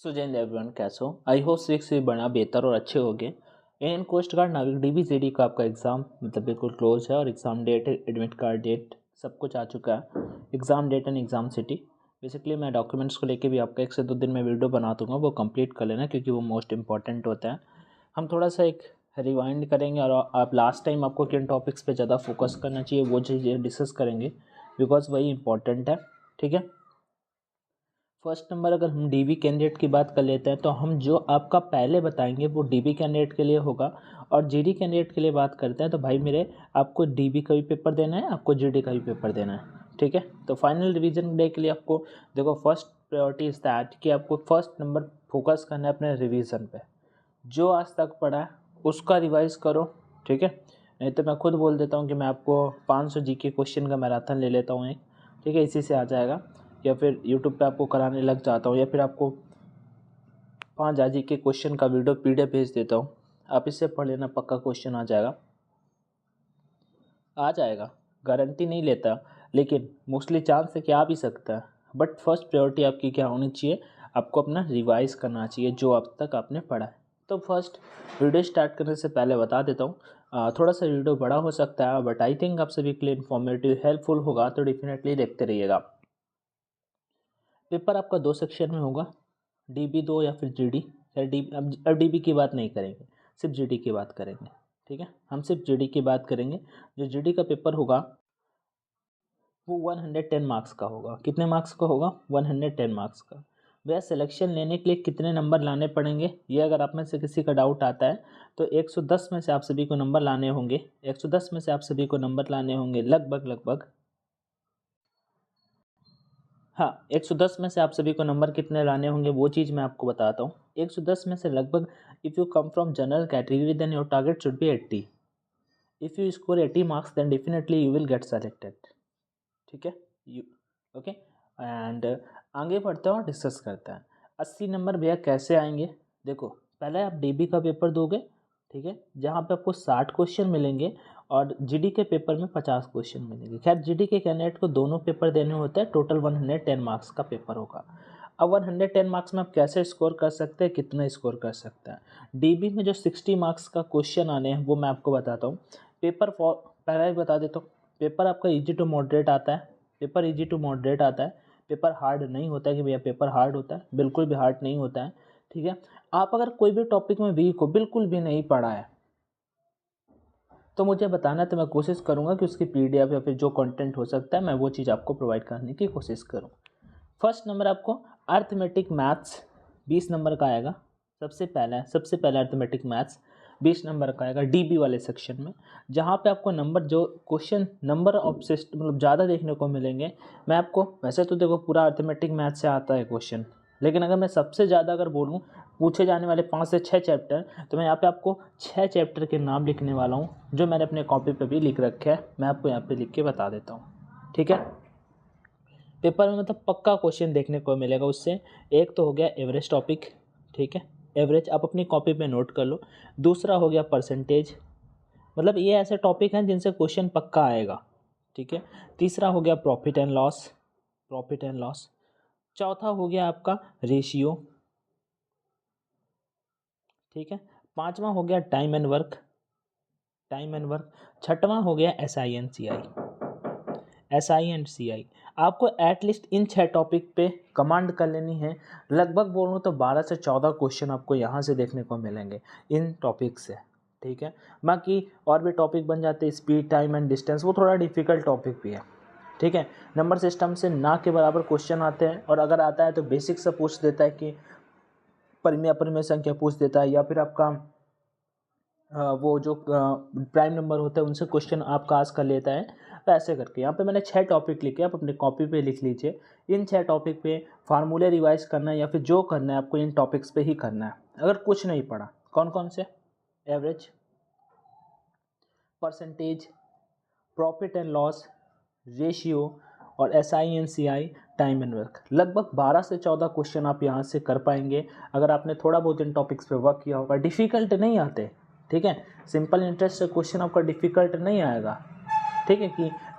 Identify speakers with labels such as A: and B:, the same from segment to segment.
A: सो जय हिंद एवरीवन, कैसे हो? आई होप सिक्स भी बना बेहतर और अच्छे हो गए। इंडियन कोस्ट गार्ड नाविक DBCD का आपका एग्ज़ाम मतलब बिल्कुल क्लोज है और exam date, admit card date सब कुछ आ चुका है। Exam date and exam city. Basically मैं डॉक्यूमेंट्स को लेके भी आपका 1 से 2 दिन में वीडियो बना दूंगा, वो कंप्लीट कर लेना क्योंकि वो मोस्ट इंपॉर्टेंट होता है। हम थोड़ा सा एक रिवाइंड करेंगे और आप लास्ट टाइम आपको किन टॉपिक्स पे ज़्यादा फोकस करना चाहिए वो चीज़ें डिस्कस करेंगे बिकॉज वही इंपॉर्टेंट है। ठीक है, फर्स्ट नंबर अगर हम DB कैंडिडेट की बात कर लेते हैं तो हम जो आपका पहले बताएंगे वो DB कैंडिडेट के लिए होगा। और GD कैंडिडेट के लिए बात करते हैं तो भाई मेरे आपको DB का भी पेपर देना है, आपको GD का भी पेपर देना है। ठीक है, तो फाइनल रिवीजन डे के लिए आपको देखो फर्स्ट प्रायोरिटी इज दैट कि आपको फर्स्ट नंबर फोकस करना है अपने रिवीजन पे। जो आज तक पढ़ा है उसका रिवाइज करो। ठीक है, नहीं तो मैं खुद बोल देता हूँ कि मैं आपको 500 GK क्वेश्चन का मैराथन ले लेता हूँ एक। ठीक है, इसी से आ जाएगा, या फिर यूट्यूब पे आपको कराने लग जाता हूँ, या फिर आपको 5 GK क्वेश्चन का वीडियो PDF भेज देता हूँ। आप इससे पढ़ लेना, पक्का क्वेश्चन आ जाएगा। आ जाएगा, गारंटी नहीं लेता, लेकिन मोस्टली चांस है कि आ भी सकता है। बट फर्स्ट प्रायोरिटी आपकी क्या होनी चाहिए? आपको अपना रिवाइज करना चाहिए जो अब तक आपने पढ़ा है। तो फर्स्ट वीडियो स्टार्ट करने से पहले बता देता हूँ, थोड़ा सा वीडियो बड़ा हो सकता है बट आई थिंक आप सभी के लिए इन्फॉर्मेटिव हेल्पफुल होगा, तो डेफिनेटली देखते रहिएगा। पेपर आपका 2 सेक्शन में होगा, DB 2 या फिर GD। या अब DB की बात नहीं करेंगे, सिर्फ GD की बात करेंगे। ठीक है, हम सिर्फ GD की बात करेंगे। जो GD का पेपर होगा वो 110 मार्क्स का होगा। कितने मार्क्स का होगा? 110 मार्क्स का। भैया सिलेक्शन लेने के लिए कितने नंबर लाने पड़ेंगे, ये अगर आप में से किसी का डाउट आता है तो 110 में से आप सभी को नंबर लाने होंगे। 110 में से आप सभी को नंबर लाने होंगे लगभग हाँ, 110 में से आप सभी को नंबर कितने लाने होंगे वो चीज़ मैं आपको बताता हूँ। 110 में से लगभग if you come from general category then your target should be 80। If you score 80 marks then definitely you will get selected. ठीक है, यू ओके। एंड आगे बढ़ते हैं और डिस्कस करते हैं 80 नंबर भैया कैसे आएंगे। देखो, पहले आप DB का पेपर दोगे, ठीक है, जहाँ पे आपको 60 क्वेश्चन मिलेंगे और GD के पेपर में 50 क्वेश्चन मिलेंगे। खैर GD के कैंडिडेट को दोनों पेपर देने होते हैं, टोटल 110 मार्क्स का पेपर होगा। अब 110 मार्क्स में आप कैसे स्कोर कर सकते हैं, कितना स्कोर कर सकते हैं? DB में जो 60 मार्क्स का क्वेश्चन आने हैं वो मैं आपको बताता हूँ। पेपर फॉर पहले ही बता देता हूँ, पेपर आपका ईजी टू मॉडरेट आता है। पेपर इजी टू मॉडरेट आता है, पेपर हार्ड नहीं होता है कि भैया पेपर हार्ड होता है, बिल्कुल भी हार्ड नहीं होता है। ठीक है, आप अगर कोई भी टॉपिक में वीक हो, बिल्कुल भी नहीं पढ़ा है, तो मुझे बताना, तो मैं कोशिश करूंगा कि उसकी PDF या फिर जो कंटेंट हो सकता है मैं वो चीज़ आपको प्रोवाइड करने की कोशिश करूँ। फर्स्ट नंबर आपको अर्थमेटिक मैथ्स 20 नंबर का आएगा। सबसे पहला अर्थमेटिक मैथ्स 20 नंबर का आएगा DB वाले सेक्शन में, जहाँ पे आपको नंबर जो क्वेश्चन नंबर ऑफ सिस्ट मतलब ज़्यादा देखने को मिलेंगे। मैं आपको वैसे तो देखो पूरा अर्थमेटिक मैथ्स से आता है क्वेश्चन, लेकिन अगर मैं सबसे ज़्यादा अगर बोलूँ पूछे जाने वाले 5 से 6 चैप्टर, तो मैं यहाँ पे आपको 6 चैप्टर के नाम लिखने वाला हूँ जो मैंने अपने कॉपी पे भी लिख रखे हैं। मैं आपको यहाँ पे लिख के बता देता हूँ। ठीक है, पेपर में मतलब पक्का क्वेश्चन देखने को मिलेगा उससे। एक तो हो गया एवरेज टॉपिक, ठीक है, एवरेज आप अपनी कॉपी पे नोट कर लो। दूसरा हो गया परसेंटेज, मतलब ये ऐसे टॉपिक हैं जिनसे क्वेश्चन पक्का आएगा। ठीक है, तीसरा हो गया प्रॉफिट एंड लॉस। चौथा हो गया आपका रेशियो। ठीक है, पांचवा हो गया टाइम एंड वर्क। छठवां हो गया SI एंड CI। आपको एटलीस्ट इन 6 टॉपिक पे कमांड कर लेनी है। लगभग बोलूँ तो 12 से 14 क्वेश्चन आपको यहाँ से देखने को मिलेंगे इन टॉपिक से। ठीक है, बाकी और भी टॉपिक बन जाते हैं, स्पीड, टाइम एंड डिस्टेंस, वो थोड़ा डिफिकल्ट टॉपिक भी है। ठीक है, नंबर सिस्टम से ना के बराबर क्वेश्चन आते हैं, और अगर आता है तो बेसिक से पूछ देता है कि परिमेय अपरिमेय संख्या पूछ देता है, या फिर आपका वो जो प्राइम नंबर होता है उनसे क्वेश्चन आपका आस कर लेता है। तो ऐसे करके यहाँ पे मैंने 6 टॉपिक लिखे, आप अपने कॉपी पे लिख लीजिए। इन 6 टॉपिक पे फार्मूले रिवाइज करना है या फिर जो करना है आपको इन टॉपिक्स पे ही करना है। अगर कुछ नहीं पढ़ा, कौन कौन से? Average, percentage, profit and loss, ratio और SI and CI, time and work. लगभग 12 से 14 क्वेश्चन आप यहाँ से कर पाएंगे अगर आपने थोड़ा बहुत इन टॉपिक्स पे वर्क किया होगा। डिफ़िकल्ट नहीं आते, ठीक है, सिंपल इंटरेस्ट से क्वेश्चन आपका डिफ़िकल्ट नहीं आएगा। ठीक है,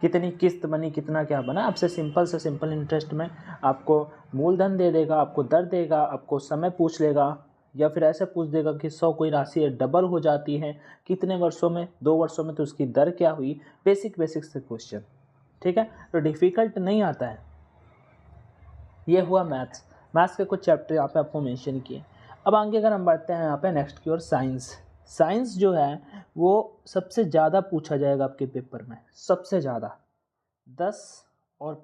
A: कि कितनी किस्त बनी, कितना क्या बना। आपसे सिंपल से सिंपल इंटरेस्ट में आपको मूलधन दे देगा, आपको दर देगा, आपको समय पूछ लेगा, या फिर ऐसे पूछ देगा कि 100 कोई राशि डबल हो जाती है कितने वर्षों में, 2 वर्षों में, तो उसकी दर क्या हुई। बेसिक से क्वेश्चन, ठीक है। तो डिफ़िकल्ट नहीं आता है। ये हुआ मैथ्स के कुछ चैप्टर यहाँ पे आपको मेंशन किए। अब आगे अगर हम बढ़ते हैं यहाँ पे नेक्स्ट की ओर, साइंस जो है वो सबसे ज़्यादा पूछा जाएगा आपके पेपर में, सबसे ज़्यादा 10 और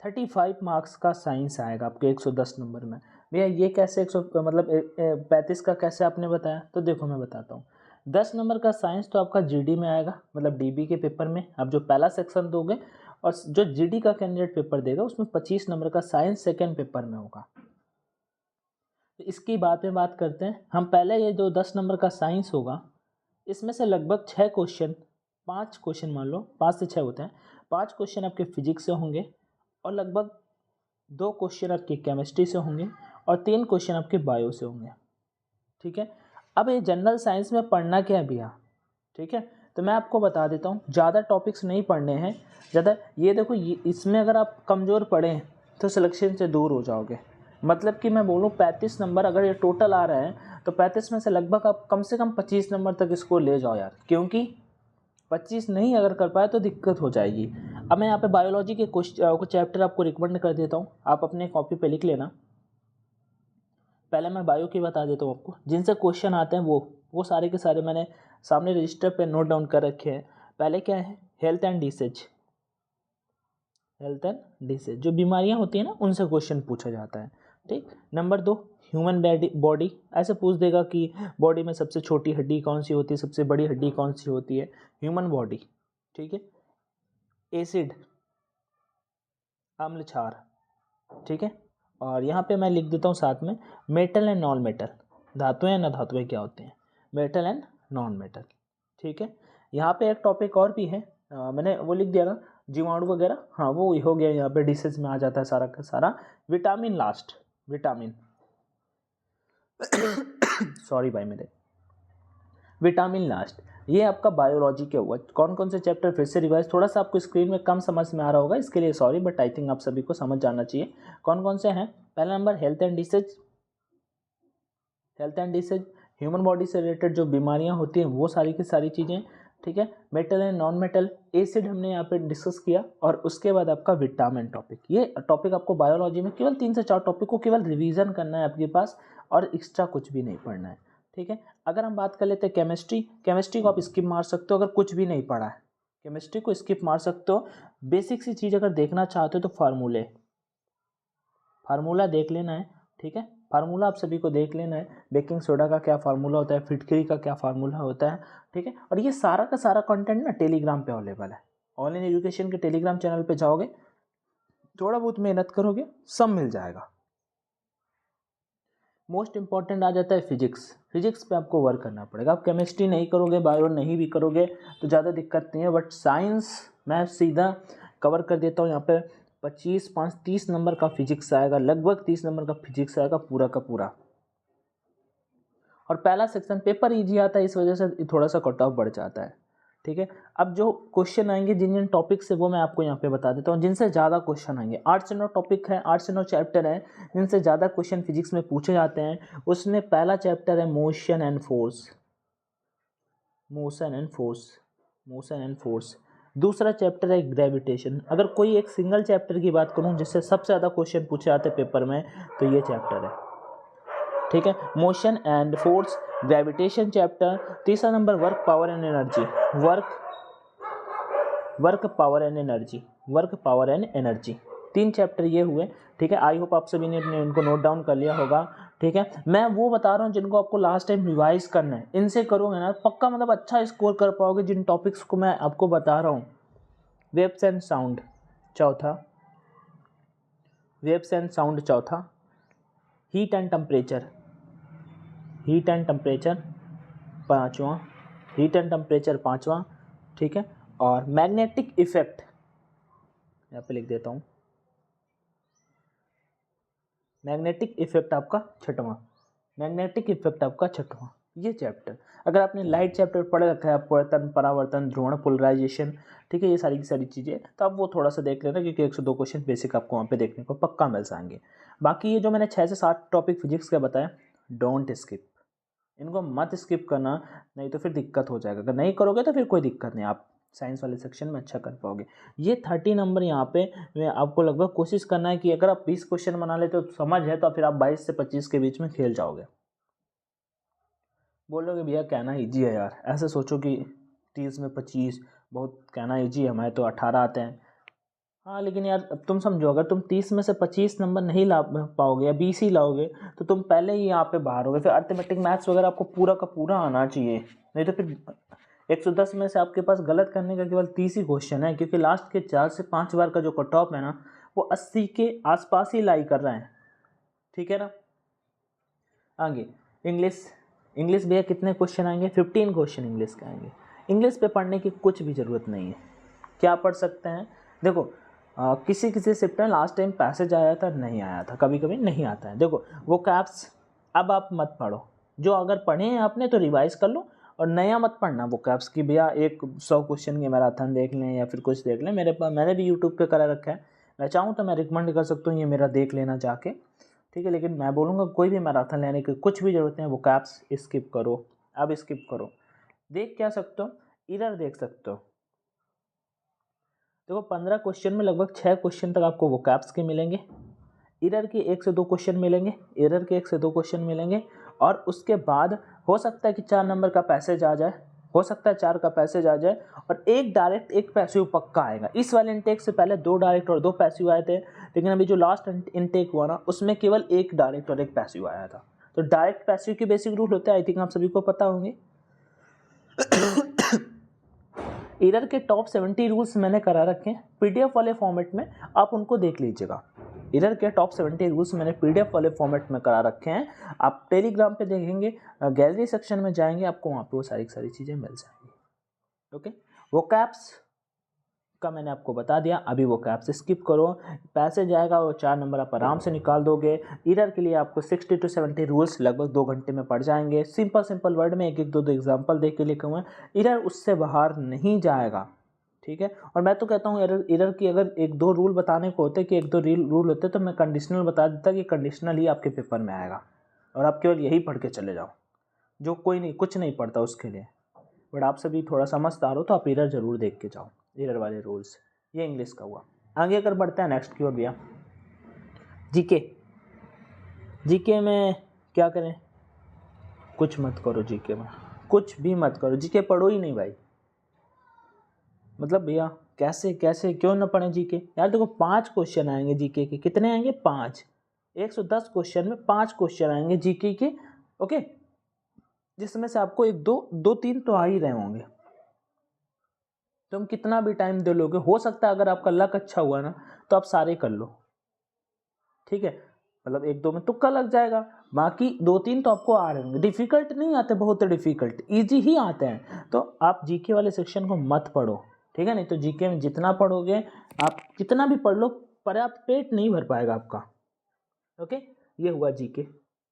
A: 35 मार्क्स का साइंस आएगा आपके 110 नंबर में। भैया ये कैसे 35 का कैसे आपने बताया, तो देखो मैं बताता हूँ। 10 नंबर का साइंस तो आपका जीडी में आएगा, मतलब डीबी के पेपर में आप जो पहला सेक्शन दोगे, और जो जीडी का कैंडिडेट पेपर देगा उसमें 25 नंबर का साइंस सेकेंड पेपर में होगा। तो इसकी बात में बात करते हैं हम। पहले ये जो 10 नंबर का साइंस होगा, इसमें से लगभग 6 क्वेश्चन, 5 क्वेश्चन मान लो, 5 से 6 होते हैं, 5 क्वेश्चन आपके फिजिक्स से होंगे, और लगभग 2 क्वेश्चन आपके केमिस्ट्री से होंगे, और 3 क्वेश्चन आपके बायो से होंगे, ठीक है। अब ये जनरल साइंस में पढ़ना क्या है भैया, ठीक है, तो मैं आपको बता देता हूँ। ज़्यादा टॉपिक्स नहीं पढ़ने हैं, ज़्यादा ये देखो, इसमें अगर आप कमज़ोर पढ़ें तो सिलेक्शन से दूर हो जाओगे। मतलब कि मैं बोलूँ 35 नंबर अगर ये टोटल आ रहा है, तो 35 में से लगभग आप कम से कम 25 नंबर तक इसको ले जाओ यार, क्योंकि 25 नहीं अगर कर पाए तो दिक्कत हो जाएगी। अब मैं यहाँ पे बायोलॉजी के कुछ चैप्टर आपको रिकमेंड कर देता हूँ, आप अपने कॉपी पे लिख लेना। पहले मैं बायो की बता देता हूँ आपको, जिनसे क्वेश्चन आते हैं वो सारे के सारे मैंने सामने रजिस्टर पे नोट डाउन कर रखे हैं। पहले क्या है, हेल्थ एंड डिसीज, जो बीमारियां होती हैं ना उनसे क्वेश्चन पूछा जाता है, ठीक। नंबर 2, ह्यूमन बॉडी, ऐसे पूछ देगा कि बॉडी में सबसे छोटी हड्डी कौन सी होती है, सबसे बड़ी हड्डी कौन सी होती है, ह्यूमन बॉडी, ठीक है। एसिड, अम्ल क्षार, ठीक है। और यहाँ पे मैं लिख देता हूँ साथ में मेटल एंड नॉन मेटल, धातुएं न धातुएं क्या होते हैं, मेटल एंड नॉन मेटल, ठीक है। यहाँ पे एक टॉपिक और भी है, मैंने वो लिख दिया ना, जीवाणु वगैरह, हाँ वो हो गया। यहाँ पे डिसीज में आ जाता है सारा का सारा। विटामिन लास्ट, विटामिन सॉरी भाई मेरे, विटामिन लास्ट, ये आपका बायोलॉजी के हुआ। कौन कौन से चैप्टर फिर से रिवाइज, थोड़ा सा आपको स्क्रीन में कम समझ में आ रहा होगा, इसके लिए सॉरी, बट आई थिंक आप सभी को समझ जाना चाहिए कौन कौन से हैं। पहला number health and disease, human body से रिलेटेड जो बीमारियां होती हैं वो सारी की सारी चीज़ें, ठीक है। Metal and non metal, acid हमने यहाँ पे डिस्कस किया, और उसके बाद आपका विटामिन टॉपिक। ये टॉपिक आपको बायोलॉजी में केवल 3 से 4 टॉपिक को केवल रिवीजन करना है आपके पास, और एक्स्ट्रा कुछ भी नहीं पढ़ना है, ठीक है। अगर हम बात कर लेते हैं केमिस्ट्री को आप स्किप मार सकते हो अगर कुछ भी नहीं पढ़ा है, केमिस्ट्री को स्किप मार सकते हो। बेसिक सी चीज़ अगर देखना चाहते हो तो फार्मूला देख लेना है, ठीक है। फार्मूला आप सभी को देख लेना है, बेकिंग सोडा का क्या फार्मूला होता है, फिटकरी का क्या फार्मूला होता है, ठीक है। और ये सारा का सारा कंटेंट ना टेलीग्राम पे अवेलेबल है, ऑनलाइन एजुकेशन के टेलीग्राम चैनल पे जाओगे, थोड़ा बहुत मेहनत करोगे सब मिल जाएगा। मोस्ट इंपॉर्टेंट आ जाता है फिजिक्स पे आपको वर्क करना पड़ेगा। आप केमिस्ट्री नहीं करोगे, बायो नहीं भी करोगे तो ज़्यादा दिक्कत नहीं है, बट साइंस मैं सीधा कवर कर देता हूँ। यहाँ पे 25, 5, 30 नंबर का फिजिक्स आएगा, लगभग 30 नंबर का फिजिक्स आएगा पूरा का पूरा। और पहला सेक्शन पेपर ईजी आता है, इस वजह से थोड़ा सा कट ऑफ बढ़ जाता है, ठीक है। अब जो क्वेश्चन आएंगे जिन जिन टॉपिक से, वो मैं आपको यहाँ पे बता देता हूँ जिनसे ज़्यादा क्वेश्चन आएंगे। 8 से 9 टॉपिक है, 8 से 9 चैप्टर है जिनसे ज़्यादा क्वेश्चन फिजिक्स में पूछे जाते हैं। उसमें पहला चैप्टर है मोशन एंड फोर्स। दूसरा चैप्टर है ग्रेविटेशन। अगर कोई एक सिंगल चैप्टर की बात करूँ जिससे सबसे ज़्यादा क्वेश्चन पूछे जाते हैं पेपर में, तो ये चैप्टर है, ठीक है, motion and force, gravitation chapter. तीसरा नंबर work power and energy, 3 chapter ये हुए, ठीक है। आई होप आप सभी ने इनको नोट डाउन कर लिया होगा, ठीक है। मैं वो बता रहा हूँ जिनको आपको लास्ट टाइम रिवाइज करना है, इनसे करोगे ना पक्का मतलब अच्छा स्कोर कर पाओगे। जिन टॉपिक्स को मैं आपको बता रहा हूँ, वेव्स एंड साउंड चौथा, हीट एंड टेम्परेचर पाँचवा, ठीक है। और मैग्नेटिक इफेक्ट यहाँ पे लिख देता हूँ, मैग्नेटिक इफेक्ट आपका छठवां, ये चैप्टर अगर आपने लाइट चैप्टर पढ़ रखा है, अपवर्तन, परावर्तन, ध्रुवण, पोलराइजेशन, ठीक है, ये सारी की सारी चीज़ें, तो आप वो थोड़ा सा देख लेना, क्योंकि 102 क्वेश्चन बेसिक आपको वहाँ पे देखने को पक्का मिल जाएंगे। बाकी ये जो मैंने 6 से 7 टॉपिक फिजिक्स का बताया, डोंट स्किप, इनको मत स्किप करना, नहीं तो फिर दिक्कत हो जाएगा। अगर नहीं करोगे तो फिर कोई दिक्कत नहीं, आप साइंस वाले सेक्शन में अच्छा कर पाओगे। ये 30 नंबर यहाँ पे मैं आपको लगभग कोशिश करना है कि अगर आप 20 क्वेश्चन बना लेते हो तो समझ है, तो फिर आप 22 से 25 के बीच में खेल जाओगे। बोलोगे भैया कहना ईजी है यार, ऐसे सोचो कि 30 में 25 बहुत कहना ईजी है, हमारे तो 18 आते हैं। हाँ लेकिन यार अब तुम समझो, अगर तुम 30 में से 25 नंबर नहीं ला पाओगे या 20 ही लाओगे तो तुम पहले ही यहाँ पे बाहर होगे। फिर अर्थमेटिक मैथ्स वगैरह आपको पूरा का पूरा आना चाहिए, नहीं तो फिर 110 में से आपके पास गलत करने का केवल 30 ही क्वेश्चन है, क्योंकि लास्ट के 4 से 5 बार का जो कट ऑफ है ना, वो 80 के आसपास ही लाई कर रहे हैं, ठीक है ना। आगे इंग्लिश भैया कितने क्वेश्चन आएंगे? 15 क्वेश्चन इंग्लिश के आएंगे। इंग्लिश पे पढ़ने की कुछ भी ज़रूरत नहीं है। क्या पढ़ सकते हैं? देखो किसी किसी शिफ्ट में लास्ट टाइम पैसेज आया था, नहीं आया था, कभी कभी नहीं आता है। देखो वो कैप्स अब आप मत पढ़ो, जो अगर पढ़े हैं आपने तो रिवाइज कर लो, और नया मत पढ़ना वो कैप्स की भैया 100 क्वेश्चन के मैराथन देख लें या फिर कुछ देख लें। मेरे पास मैंने भी यूट्यूब पे करा रखा है, मैं चाहूँ तो मैं रिकमेंड कर सकता हूँ ये मेरा देख लेना जाके, ठीक है। लेकिन मैं बोलूँगा कोई भी मैराथन लेने की कुछ भी जरूरत नहीं है, वो कैप्स स्किप करो, अब स्किप करो। देख क्या सकते हो? इरर देख सकते हो। देखो 15 क्वेश्चन में लगभग 6 क्वेश्चन तक आपको वो कैप्स के मिलेंगे, इरर के 1 से 2 क्वेश्चन मिलेंगे, एरर के 1 से 2 क्वेश्चन मिलेंगे, और उसके बाद हो सकता है कि 4 नंबर का पैसेज आ जाए, हो सकता है 4 का पैसेज आ जाए, और एक डायरेक्ट एक पैसिव पक्का आएगा। इस वाले इनटेक से पहले 2 डायरेक्ट और 2 पैसिव आए थे, लेकिन अभी जो लास्ट इनटेक हुआ ना, उसमें केवल 1 डायरेक्ट और 1 पैसिव आया था। तो डायरेक्ट पैसिव के बेसिक रूल होते हैं, आई थिंक आप सभी को पता होंगे। एरर के टॉप 70 रूल्स मैंने करा रखे हैं पीडीएफ वाले फॉर्मेट में, आप उनको देख लीजिएगा। एरर के टॉप 70 रूल्स मैंने पीडीएफ वाले फॉर्मेट में करा रखे हैं, आप टेलीग्राम पे देखेंगे, गैलरी सेक्शन में जाएंगे, आपको वहाँ पे वो सारी चीज़ें मिल जाएंगी। ओके, वो कैप्स का मैंने आपको बता दिया, अभी वो कैप्स स्किप करो, पैसेज आएगा वो 4 नंबर आप आराम से निकाल दोगे। एरर के लिए आपको 60 to 70 रूल्स लगभग 2 घंटे में पढ़ जाएंगे, सिंपल वर्ड में 1-1 2-2 एग्जाम्पल देख के लिखे हुए हैं, एरर उससे बाहर नहीं जाएगा, ठीक है। और मैं तो कहता हूँ एरर की अगर 1-2 रूल बताने को होते कि 1-2 रूल होते तो मैं कंडीशनल बता देता कि कंडीशनल ही आपके पेपर में आएगा, और आप केवल यही पढ़ के चले जाओ, जो कोई नहीं कुछ नहीं पढ़ता उसके लिए। बट आप सभी थोड़ा समझदार हो तो आप एरर जरूर देख के जाओ, एरर वाले रूल्स। ये इंग्लिश का हुआ। आगे अगर बढ़ते हैं नेक्स्ट की ओर भैया, जीके में क्या करें? कुछ मत करो जीके में, कुछ भी मत करो, जीके पढ़ो ही नहीं भाई। मतलब भैया कैसे क्यों ना पढ़ें जीके यार? देखो 5 क्वेश्चन आएंगे जीके के, कितने आएंगे? 5। 110 क्वेश्चन में 5 क्वेश्चन आएंगे जीके के, ओके, जिसमें से आपको 1-2-3 तो आ ही रहे होंगे। तुम कितना भी टाइम दे लोगे, हो सकता है अगर आपका लक अच्छा हुआ ना तो आप सारे कर लो, ठीक है। मतलब 1-2 में तुक्का लग जाएगा, बाकी 2-3 तो आपको आ रहे होंगे। डिफिकल्ट नहीं आते, बहुत डिफिकल्ट, इजी ही आते हैं। तो आप जीके वाले सेक्शन को मत पढ़ो, ठीक है। नहीं तो जीके में जितना पढ़ोगे, आप कितना भी पढ़ लो, पर्याप्त पेट नहीं भर पाएगा आपका, ओके। ये हुआ जीके।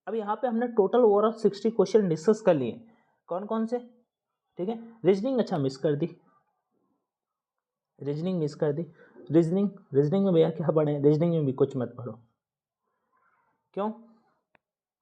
A: अब यहाँ पे हमने टोटल ओवरऑल 60 क्वेश्चन डिस्कस कर लिए, कौन कौन से, ठीक है। रीजनिंग अच्छा मिस कर दी, रीजनिंग में भैया क्या पढ़े? रीजनिंग में भी कुछ मत पढ़ो। क्यों?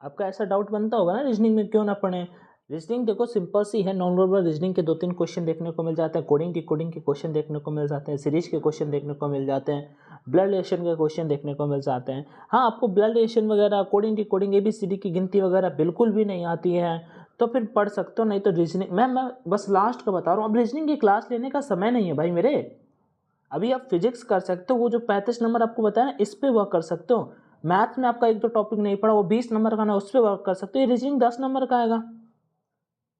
A: आपका ऐसा डाउट बनता होगा ना, रीजनिंग में क्यों ना पढ़े? रीजनिंग देखो सिंपल सी है, नॉन वर्बल रीजनिंग के 2-3 क्वेश्चन देखने को मिल जाते हैं, कोडिंग के क्वेश्चन देखने को मिल जाते हैं, सीरीज के क्वेश्चन देखने को मिल जाते हैं, ब्लड रिलेशन के क्वेश्चन देखने को मिल जाते हैं। हाँ, आपको ब्लड रिलेशन वगैरह, कोडिंग ABCD की गिनती वगैरह बिल्कुल भी नहीं आती है तो फिर पढ़ सकते हो, नहीं तो रीजनिंग मैं बस लास्ट का बता रहा हूँ। अब रीजनिंग की क्लास लेने का समय नहीं है भाई मेरे। अभी आप फिजिक्स कर सकते हो, वो जो 35 नंबर आपको बताया इस पे वर्क कर सकते हो। मैथ में आपका 1-2 टॉपिक नहीं पढ़ा, वो 20 नंबर का ना, उस पर वर्क कर सकते हो। ये रीजनिंग 10 नंबर का आएगा,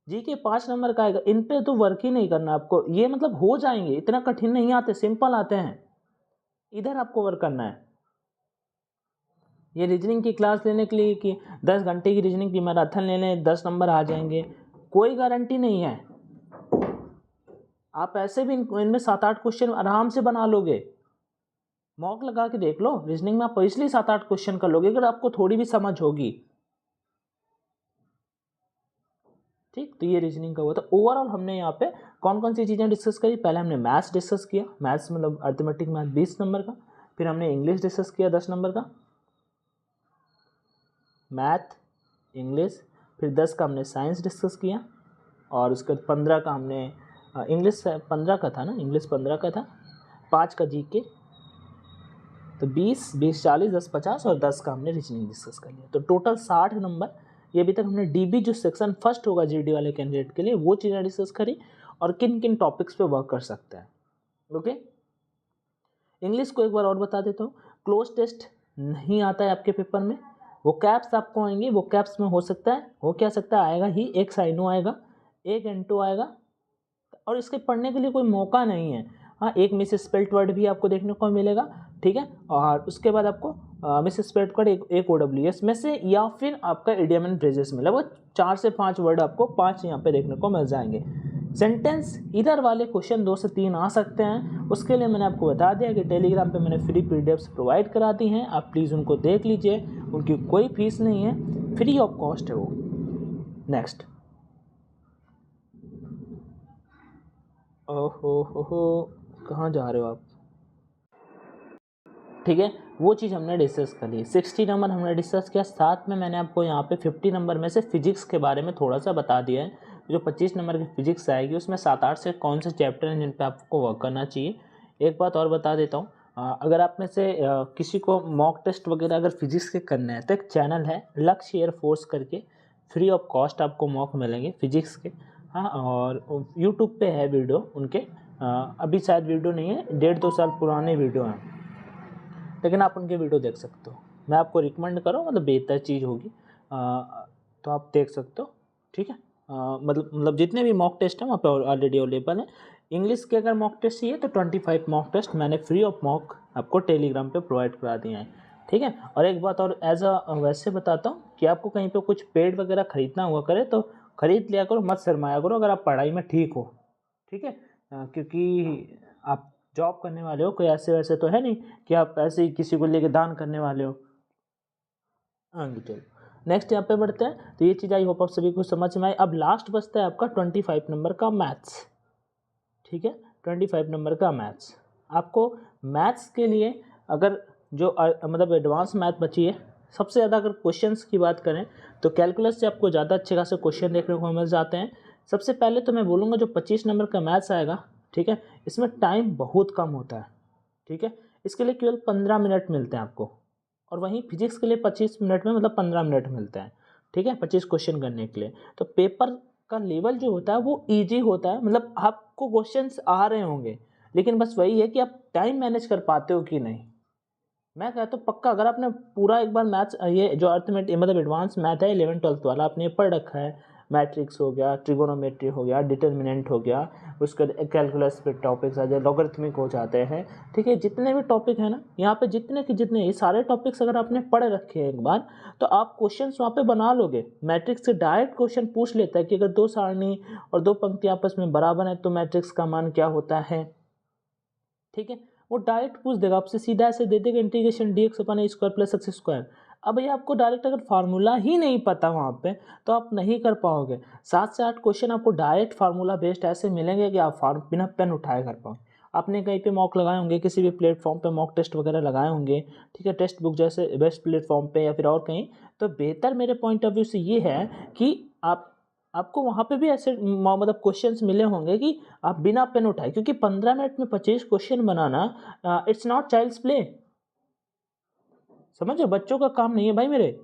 A: जीके 5 नंबर का आएगा, इन पे तो वर्क ही नहीं करना आपको। ये मतलब हो जाएंगे, इतना कठिन नहीं आते, सिंपल आते हैं, इधर आपको वर्क करना है। ये रीजनिंग की क्लास लेने के लिए कि 10 घंटे की रीजनिंग की मैराथन ले लें 10 नंबर आ जाएंगे, कोई गारंटी नहीं है। आप ऐसे भी इनमें 7-8 क्वेश्चन आराम से बना लोगे, मॉक लगा के देख लो। रीजनिंग में आप इसलिए 7-8 क्वेश्चन कर लोगे अगर आपको थोड़ी भी समझ होगी। ठीक, तो ये रीजनिंग का हुआ। तो ओवरऑल हमने यहाँ पे कौन कौन सी चीज़ें डिस्कस करी। पहले हमने मैथ्स डिस्कस किया, मैथ्स मतलब अर्थमेटिक मैथ 20 नंबर का। फिर हमने इंग्लिश डिस्कस किया 10 नंबर का, मैथ इंग्लिश। फिर 10 का हमने साइंस डिस्कस किया, और उसके बाद 15 का हमने इंग्लिश 15 का था ना, इंग्लिश 15 का था, 5 का जीके। तो 20 20 40 10 50 और 10 का हमने रीजनिंग डिस्कस कर लिया। तो टोटल 60 नंबर। ये अभी तक हमने डीबी जो सेक्शन फर्स्ट होगा जीडी वाले कैंडिडेट के लिए, वो चीज़ें डिस्कस करी, और किन किन टॉपिक्स पे वर्क कर सकते हैं। ओके, इंग्लिश को एक बार और बता देता हूँ। क्लोज टेस्ट नहीं आता है आपके पेपर में, वो कैप्स आपको आएंगे। वो कैप्स में हो सकता है, हो क्या सकता है, आएगा ही एक साइनो आएगा, एक एंटो आएगा, और इसके पढ़ने के लिए कोई मौका नहीं है। हाँ, एक मिस स्पेल्ट वर्ड भी आपको देखने को मिलेगा, ठीक है। और उसके बाद आपको मिस स्पेल्ट वर्ड एक OWS में से, या फिर आपका इडियम एंड फ्रेजेस में लगभग 4 से 5 वर्ड आपको 5 यहाँ पे देखने को मिल जाएंगे। सेंटेंस इधर वाले क्वेश्चन 2 से 3 आ सकते हैं। उसके लिए मैंने आपको बता दिया कि टेलीग्राम पे मैंने फ्री PDFs प्रोवाइड करा दी हैं, आप प्लीज़ उनको देख लीजिए, उनकी कोई फीस नहीं है, फ्री ऑफ कॉस्ट है वो। नेक्स्ट, ओहो कहाँ जा रहे हो आप, ठीक है। वो चीज़ हमने डिस्कस करी। 60 नंबर हमने डिस्कस किया, साथ में मैंने आपको यहाँ पे 50 नंबर में से फिजिक्स के बारे में थोड़ा सा बता दिया है। जो 25 नंबर की फिजिक्स आएगी उसमें 7-8 से कौन से चैप्टर हैं जिन पे आपको वर्क करना चाहिए। एक बात और बता देता हूँ, अगर आप में से किसी को मॉक टेस्ट वगैरह अगर फिजिक्स के करने हैं तो एक चैनल है लक्ष्य एयरफोर्स करके, फ्री ऑफ कॉस्ट आपको मॉक मिलेंगे फिजिक्स के। हाँ, और यूट्यूब पे है वीडियो उनके, अभी शायद वीडियो नहीं है, 1.5-2 साल पुराने वीडियो हैं, लेकिन आप उनके वीडियो देख सकते हो। मैं आपको रिकमेंड करूँ, मतलब बेहतर चीज़ होगी, तो आप देख सकते हो, ठीक है। मतलब जितने भी मॉक टेस्ट हैं वहाँ पे ऑलरेडी अवेलेबल है। इंग्लिश के अगर मॉक टेस्ट चाहिए तो 25 मॉक टेस्ट मैंने फ्री ऑफ मॉक आपको टेलीग्राम पे प्रोवाइड करा दिए हैं, ठीक है। और एक बात और एज वैसे बताता हूँ कि आपको कहीं पे कुछ पेड वगैरह ख़रीदना हुआ करे तो ख़रीद लिया करो, मत शर्माया करो अगर आप पढ़ाई में ठीक हो, ठीक है। क्योंकि आप जॉब करने वाले हो, कोई ऐसे वैसे तो है नहीं कि आप ऐसे ही किसी को लेके दान करने वाले हो। आगे चलो, नेक्स्ट यहाँ पे बढ़ते हैं। तो ये चीज़ आई होप आप सभी को समझ में आई। अब लास्ट बचता है आपका 25 नंबर का मैथ्स, ठीक है। 25 नंबर का मैथ्स, आपको मैथ्स के लिए अगर जो मतलब एडवांस मैथ बची है, सबसे ज़्यादा अगर क्वेश्चंस की बात करें तो कैलकुलस से आपको ज़्यादा अच्छे खासे क्वेश्चन देखने को मिल जाते हैं। सबसे पहले तो मैं बोलूँगा जो 25 नंबर का मैथ्स आएगा, ठीक है, इसमें टाइम बहुत कम होता है, ठीक है। इसके लिए केवल 15 मिनट मिलते हैं आपको, और वहीं फिजिक्स के लिए 25 मिनट में मतलब 15 मिनट मिलते हैं, ठीक है, 25 क्वेश्चन करने के लिए। तो पेपर का लेवल जो होता है वो ईजी होता है, मतलब आपको क्वेश्चंस आ रहे होंगे, लेकिन बस वही है कि आप टाइम मैनेज कर पाते हो कि नहीं। मैं कहता हूँ पक्का अगर आपने पूरा एक बार मैथ्स, ये जो अर्थमेटिक मतलब एडवांस मैथ है 11-12 वाला आपने पढ़ रखा है, मैट्रिक्स हो गया, ट्रिगोनोमेट्री हो गया, डिटर्मिनेंट हो गया, उसके बाद कैलकुलस पे टॉपिक्स आ जाए, लॉगरिथमिक हो जाते हैं, ठीक है। जितने भी टॉपिक है ना यहाँ पे, जितने के जितने ये सारे टॉपिक्स अगर आपने पढ़ रखे हैं एक बार, तो आप क्वेश्चन वहाँ पे बना लोगे। मैट्रिक्स से डायरेक्ट क्वेश्चन पूछ लेता है कि अगर 2 सारणी और 2 पंक्ति आपस में बराबर है तो मैट्रिक्स का मान क्या होता है, ठीक है। वो डायरेक्ट पूछ देगा आपसे, सीधा ऐसे दे देगा इंटीग्रेशन dx अपन स्क्वायर प्लस एक्स स्क्वायर। अब ये आपको डायरेक्ट अगर फार्मूला ही नहीं पता वहाँ पे तो आप नहीं कर पाओगे। 7 से 8 क्वेश्चन आपको डायरेक्ट फार्मूला बेस्ड ऐसे मिलेंगे कि आप बिना पेन उठाए कर पाओ। आपने कहीं पे मॉक लगाए होंगे, किसी भी प्लेटफॉर्म पे मॉक टेस्ट वगैरह लगाए होंगे, ठीक है, टेक्स्ट बुक जैसे बेस्ट प्लेटफॉर्म पे या फिर और कहीं, तो बेहतर मेरे पॉइंट ऑफ व्यू से ये है कि आपको वहाँ पे भी ऐसे मतलब क्वेश्चंस मिले होंगे कि आप बिना पेन उठाए, क्योंकि 15 मिनट में 25 क्वेश्चन बनाना इट्स नॉट चाइल्ड्स प्ले, समझो, बच्चों का काम नहीं है भाई मेरे।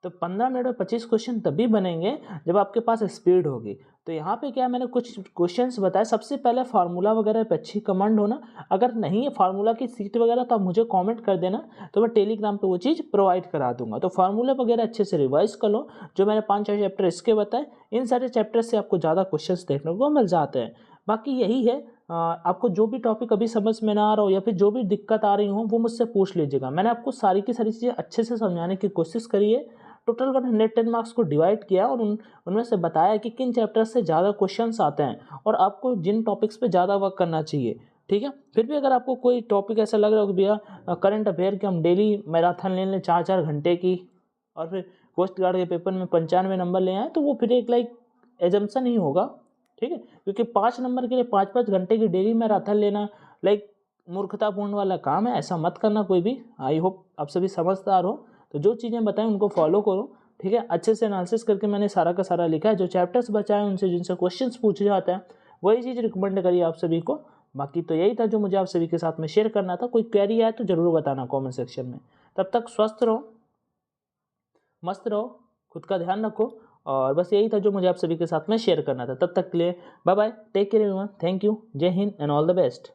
A: तो 15 मिनट में 25 क्वेश्चन तभी बनेंगे जब आपके पास स्पीड होगी। तो यहाँ पे क्या मैंने कुछ क्वेश्चंस बताए। सबसे पहले फार्मूला वगैरह पे अच्छी कमांड होना, अगर नहीं है फार्मूला की सीट वगैरह तो आप मुझे कमेंट कर देना, तो मैं टेलीग्राम पे वो चीज़ प्रोवाइड करा दूंगा। तो फार्मूला वगैरह अच्छे से रिवाइज कर लो, जो मैंने 5-6 चैप्टर इसके बताए, इन सारे चैप्टर से आपको ज़्यादा क्वेश्चन देखने को मिल जाते हैं। बाकी यही है, आपको जो भी टॉपिक अभी समझ में ना आ रहा हो या फिर जो भी दिक्कत आ रही हो वो मुझसे पूछ लीजिएगा। मैंने आपको सारी की सारी चीज़ें अच्छे से समझाने की कोशिश करी है। टोटल 110 मार्क्स को डिवाइड किया और उनमें से बताया कि किन चैप्टर से ज़्यादा क्वेश्चंस आते हैं और आपको जिन टॉपिक्स पे ज़्यादा वर्क करना चाहिए, ठीक है। फिर भी अगर आपको कोई टॉपिक ऐसा लग रहा हो कि भैया करंट अफेयर की हम डेली मैराथन ले लें 4-4 घंटे की, और फिर कोस्ट गार्ड के पेपर में 95 नंबर ले आए, तो वो फिर एक एजम्पशन ही होगा, ठीक है, क्योंकि 5 नंबर के लिए 5-5 घंटे की डेली मैराथन लेना लाइक मूर्खतापूर्ण वाला काम है, ऐसा मत करना कोई भी। आई होप आप सभी समझदार हो, तो जो चीज़ें बताएं उनको फॉलो करो, ठीक है। अच्छे से एनालिसिस करके मैंने सारा का सारा लिखा है, जो चैप्टर्स बचाए उनसे जिनसे क्वेश्चंस पूछे जाते हैं वही चीज़ रिकमेंड करिए आप सभी को। बाकी तो यही था जो मुझे आप सभी के साथ में शेयर करना था। कोई क्वेरी आए तो ज़रूर बताना कमेंट सेक्शन में। तब तक स्वस्थ रहो, मस्त रहो, खुद का ध्यान रखो, और बस यही था जो मुझे आप सभी के साथ में शेयर करना था। तब तक के लिए bye bye, take care everyone, thank you, जय हिंद एंड ऑल द बेस्ट।